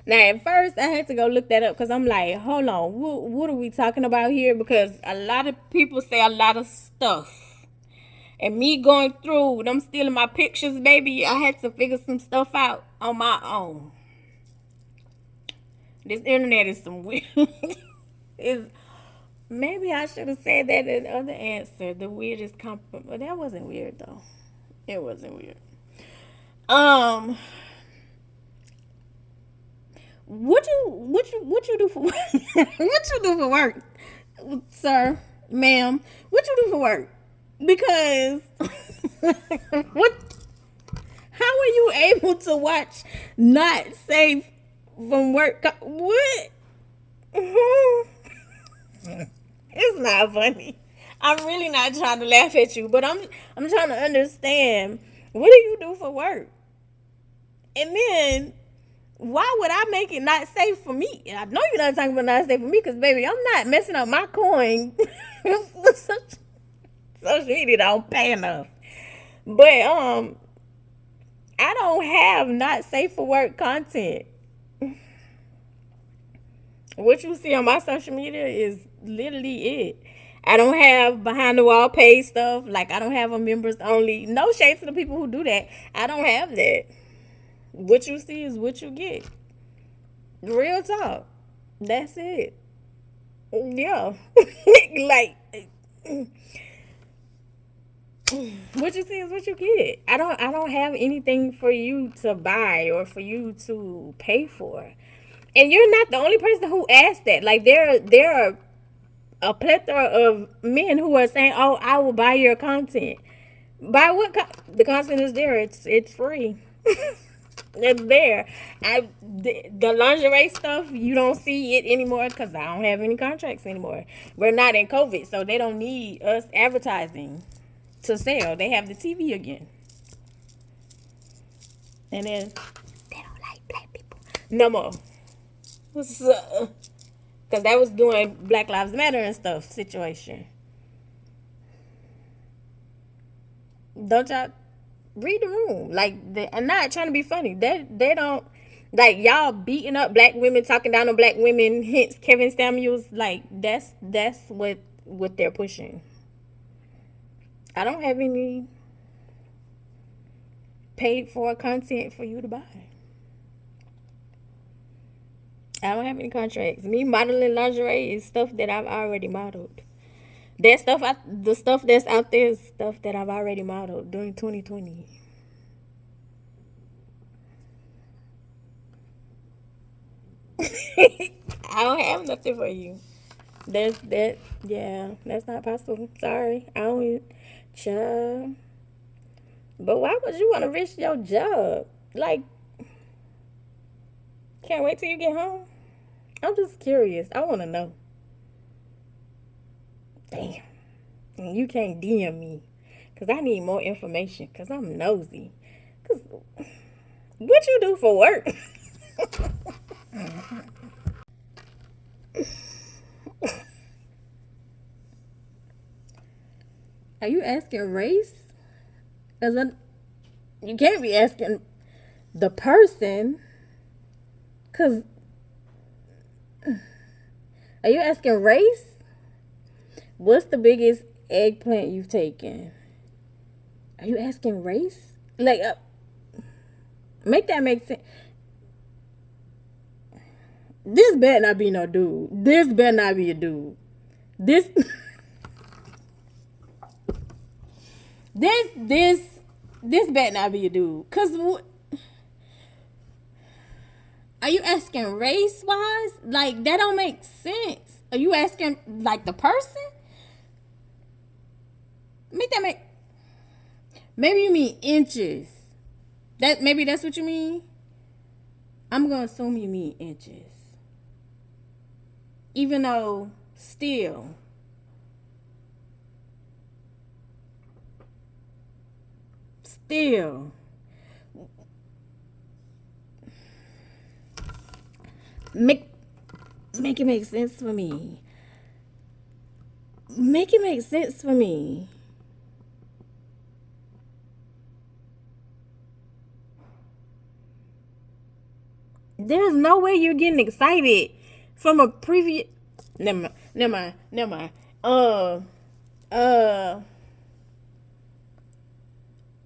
Now, at first, I had to go look that up because I'm like, hold on, what are we talking about here? Because a lot of people say a lot of stuff. And me going through them stealing my pictures, baby, I had to figure some stuff out on my own. This internet is some weird. Maybe I should have said that in the other answer. The weirdest compliment. But that wasn't weird, though. It wasn't weird. What you do for work? What you do for work, sir, ma'am? What you do for work? Because what? How are you able to watch not safe from work? What? It's not funny. I'm really not trying to laugh at you, but I'm trying to understand, what do you do for work? And then why would I make it not safe for me? And I know you're not talking about not safe for me because, baby, I'm not messing up my coin. Social media don't pay enough. But I don't have not safe for work content. What you see on my social media is literally it. I don't have behind the wall paid stuff. Like, I don't have a members only. No shade to the people who do that. I don't have that. What you see is what you get. Real talk. That's it. Yeah. Like, what you see is what you get. I don't have anything for you to buy or for you to pay for. And you're not the only person who asked that. Like, there are a plethora of men who are saying, "Oh, I will buy your content." Buy what? The content is there. It's free. It's there. The lingerie stuff, you don't see it anymore because I don't have any contracts anymore. We're not in COVID, so they don't need us advertising to sell. They have the TV again. And then they don't like black people no more. So, because that was doing Black Lives Matter and stuff situation. Don't y'all read the room? Like, I'm not trying to be funny. They don't, like, y'all beating up black women, talking down on black women. Hence Kevin Samuels. Like, that's what they're pushing. I don't have any paid for content for you to buy. I don't have any contracts. Me modeling lingerie is stuff that I've already modeled. That stuff, the stuff that's out there is stuff that I've already modeled during 2020. I don't have nothing for you. Yeah, that's not possible. Sorry, I don't, child. But why would you want to risk your job? Like, can't wait till you get home. I'm just curious. I want to know. Damn. And you can't DM me. Because I need more information. Because I'm nosy. Because what you do for work? Are you asking race? You can't be asking the person. Because are you asking race? What's the biggest eggplant you've taken? Are you asking race? Like, make that make sense. This better not be no dude. This better not be a dude. This better not be a dude. Cause are you asking race wise? Like, that don't make sense. Are you asking like the person? Maybe you mean inches. Maybe that's what you mean. I'm gonna assume you mean inches. Even though still make it make sense for me. Make it make sense for me. There's no way you're getting excited from a previous. Never mind. A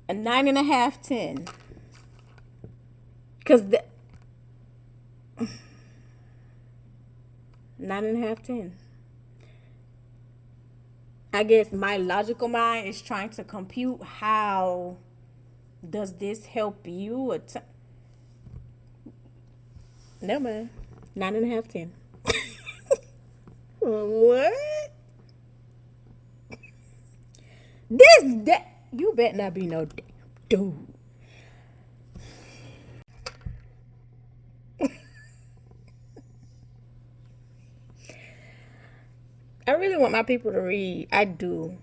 9.5, 10. Cause 9.5, 10. I guess my logical mind is trying to compute how does this help you? Never mind. 9.5, 10. What? You better not be no dude. I really want my people to read. I do.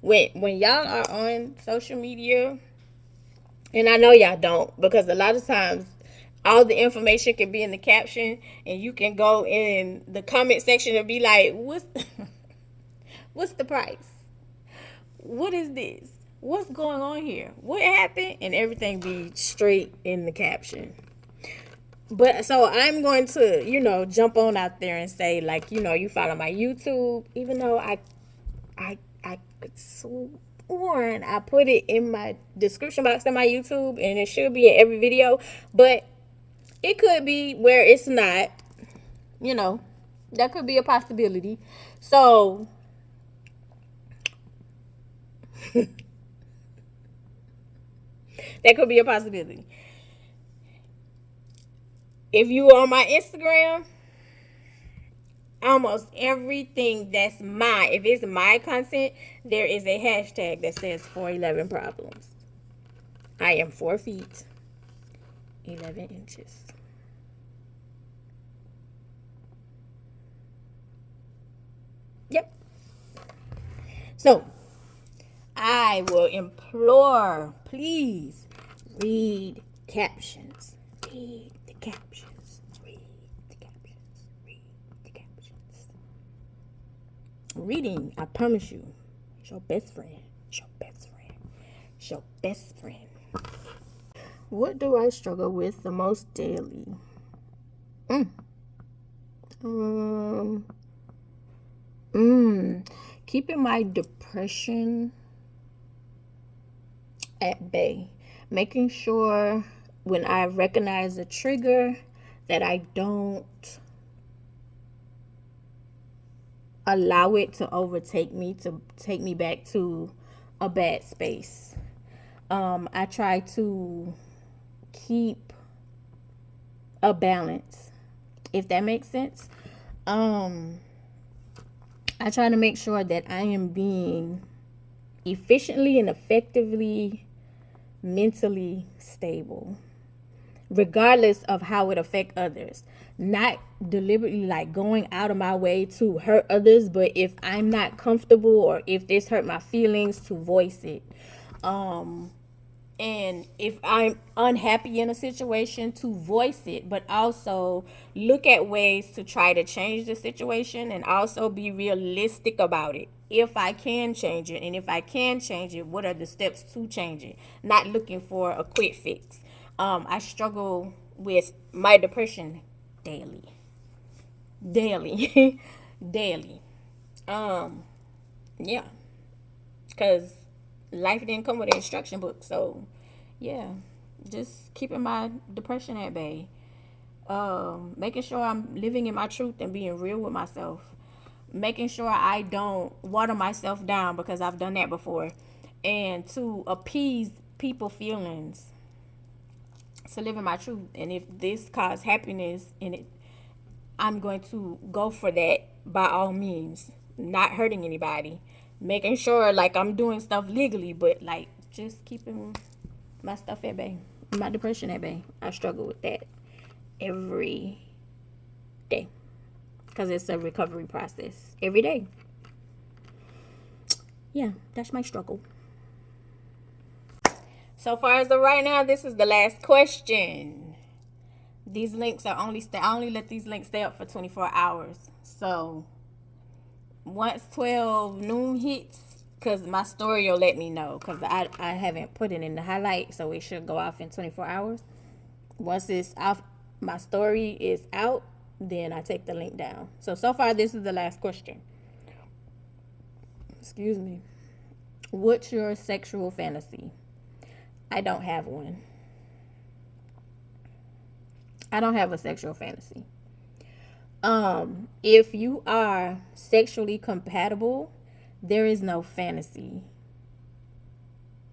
When y'all are on social media, and I know y'all don't, because a lot of times all the information can be in the caption, and you can go in the comment section and be like, what's the price? What is this? What's going on here? What happened? And everything be straight in the caption. But so I'm going to, jump on out there and say, like, you follow my YouTube, even though I sworn I put it in my description box of my YouTube, and it should be in every video, but it could be where it's not, that could be a possibility. So that could be a possibility. If you are on my Instagram, almost everything that's if it's my content, there is a hashtag that says 411 problems. I am 4 feet, 11 inches. Yep. So, I will implore, please, read captions. Read the captions. Reading, I promise you, is your best friend. It's your best friend. What do I struggle with the most daily? Keeping my depression at bay. Making sure when I recognize a trigger that I don't allow it to overtake me, to take me back to a bad space. I try to keep a balance, if that makes sense. I try to make sure that I am being efficiently and effectively mentally stable, regardless of how it affects others. Not deliberately like going out of my way to hurt others, but if I'm not comfortable or if this hurt my feelings, to voice it. And if I'm unhappy in a situation, to voice it, but also look at ways to try to change the situation and also be realistic about it. If I can change it, and if I can change it, what are the steps to change it? Not looking for a quick fix. I struggle with my depression daily. Daily. Daily. Yeah. Because life didn't come with an instruction book. So, yeah. Just keeping my depression at bay. Making sure I'm living in my truth and being real with myself. Making sure I don't water myself down, because I've done that before. And to appease people's feelings. To live in my truth. And if this causes happiness in it, I'm going to go for that by all means. Not hurting anybody. Making sure like I'm doing stuff legally, but like just keeping my stuff at bay. My depression at bay. I struggle with that every day. Because it's a recovery process every day. Yeah, that's my struggle. So far as of right now, this is the last question. These links are I only let these links stay up for 24 hours. So once 12 noon hits, because my story will let me know, because I haven't put it in the highlight, so it should go off in 24 hours. Once it's off, my story is out, then I take the link down. So far, this is the last question. Excuse me. What's your sexual fantasy? I don't have one. I don't have a sexual fantasy. If you are sexually compatible, there is no fantasy.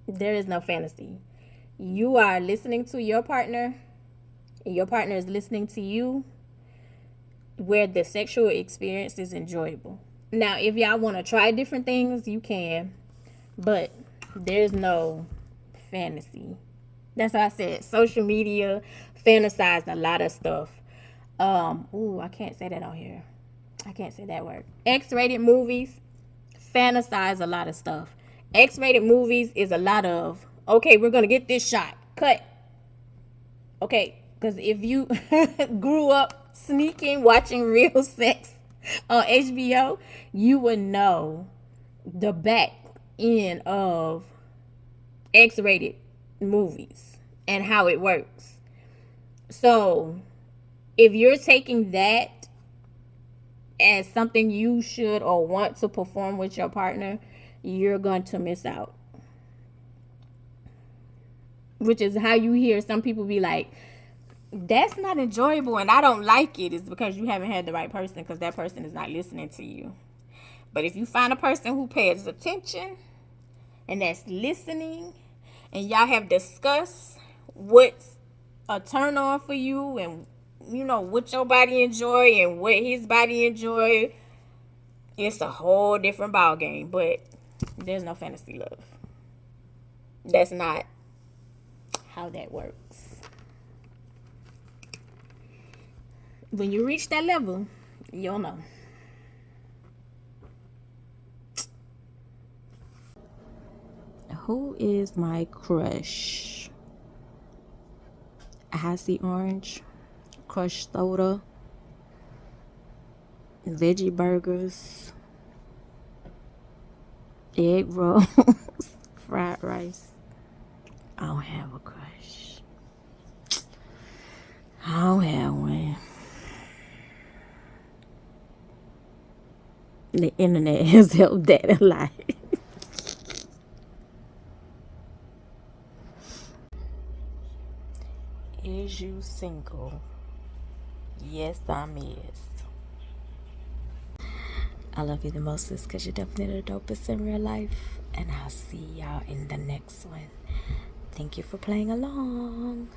There is no fantasy. You are listening to your partner, and your partner is listening to you, where the sexual experience is enjoyable. Now, if y'all want to try different things, you can, but there's no fantasy. That's why I said social media fantasize a lot of stuff. I can't say that on here. I can't say that word. X-rated movies fantasize a lot of stuff. X-rated movies is a lot of, okay, we're gonna get this shot. Cut. Okay, because if you grew up sneaking watching real sex on HBO, you would know the back end of X-rated movies and how it works. So if you're taking that as something you should or want to perform with your partner, you're going to miss out. Which is how you hear some people be like, that's not enjoyable and I don't like it. It's because you haven't had the right person, because that person is not listening to you. But if you find a person who pays attention and that's listening, and y'all have discussed what's a turn on for you, and you know what your body enjoy and what his body enjoy, it's a whole different ball game. But there's no fantasy love. That's not how that works. When you reach that level, you'll know. Who is my crush? Icy orange, crushed soda, veggie burgers, egg rolls, fried rice. I don't have a crush. I don't have one. The internet has helped that a lot. Is you single? Yes, I'm is. I love you the mostest because you're definitely the dopest in real life. And I'll see y'all in the next one. Thank you for playing along.